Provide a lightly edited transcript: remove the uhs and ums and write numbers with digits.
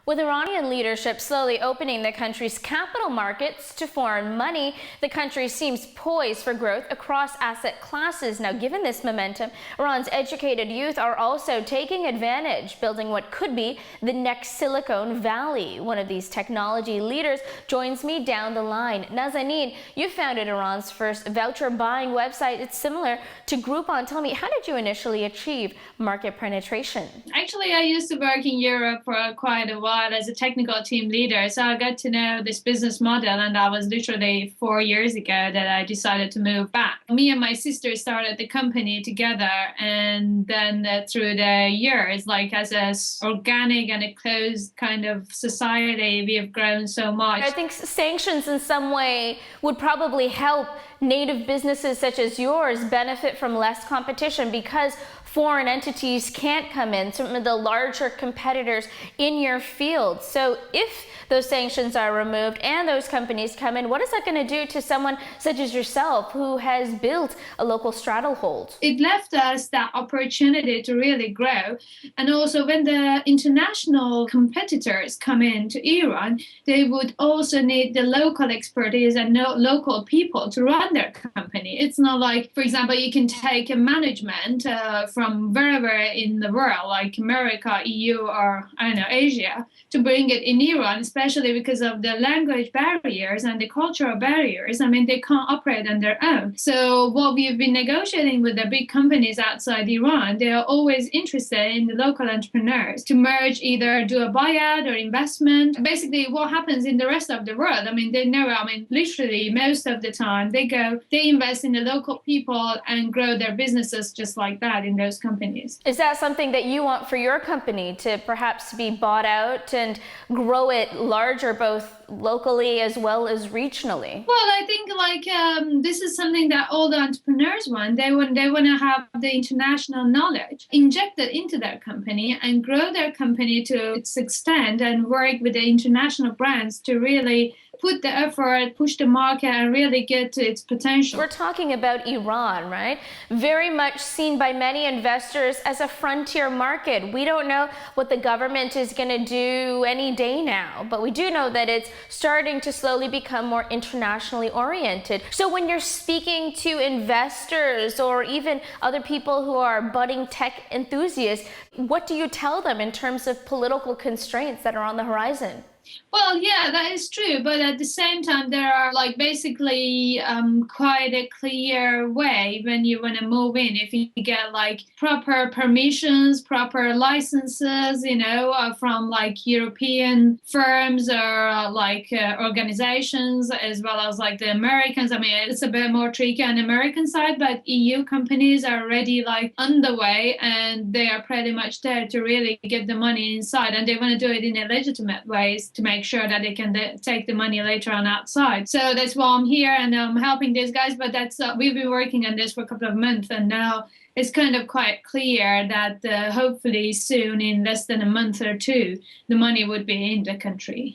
With Iranian leadership slowly opening the country's capital markets to foreign money, the country seems poised for growth across asset classes. Now, given this momentum, Iran's educated youth are also taking advantage, building what could be the next Silicon Valley. One of these technology leaders joins me down the line. Nazanin, you founded Iran's first voucher buying website. It's similar to Groupon. Tell me, how did you initially achieve market penetration? Actually, I used to work in Europe for quite a while as a technical team leader. So I got to know this business model, and that was literally 4 years ago that I decided to move back. Me and my sister started the company together, and then through the years, like as a organic and a closed kind of society, we have grown so much. I think sanctions in some way would probably help native businesses such as yours benefit from less competition because foreign entities can't come in, some of the larger competitors in your field. So if those sanctions are removed and those companies come in, what is that going to do to someone such as yourself who has built a local stranglehold? It left us that opportunity to really grow. And also when the international competitors come into Iran, they would also need the local expertise and local people to run their company. It's not like, for example, you can take a management from wherever in the world, like America, EU, or I don't know, Asia, to bring it in Iran, especially because of the language barriers and the cultural barriers. I mean, they can't operate on their own. So what we've been negotiating with the big companies outside Iran, they are always interested in the local entrepreneurs to merge, either do a buyout or investment. Basically, what happens in the rest of the world, I mean, they never, I mean, literally most of the time, they invest in the local people and grow their businesses just like that in those companies. Is that something that you want for your company, to perhaps be bought out and grow it larger, both locally as well as regionally? Well, I think this is something that all the entrepreneurs want. They want to have the international knowledge injected into their company and grow their company to its extent and work with the international brands to really put the effort, push the market, and really get to its potential. We're talking about Iran, right? Very much seen by many investors as a frontier market. We don't know what the government is going to do any day now, but we do know that it's starting to slowly become more internationally oriented. So when you're speaking to investors or even other people who are budding tech enthusiasts, what do you tell them in terms of political constraints that are on the horizon? Well, yeah, that is true. But at the same time, there are basically quite a clear way when you want to move in. If you get proper permissions, proper licenses, from European firms or organizations, as well as the Americans. I mean, it's a bit more tricky on the American side, but EU companies are already underway, and they are pretty much there to really get the money inside, and they want to do it in a legitimate ways to make sure that they can take the money later on outside. So that's why I'm here, and I'm helping these guys. But that's we've been working on this for a couple of months, and now it's kind of quite clear that hopefully soon, in less than a month or two, the money would be in the country.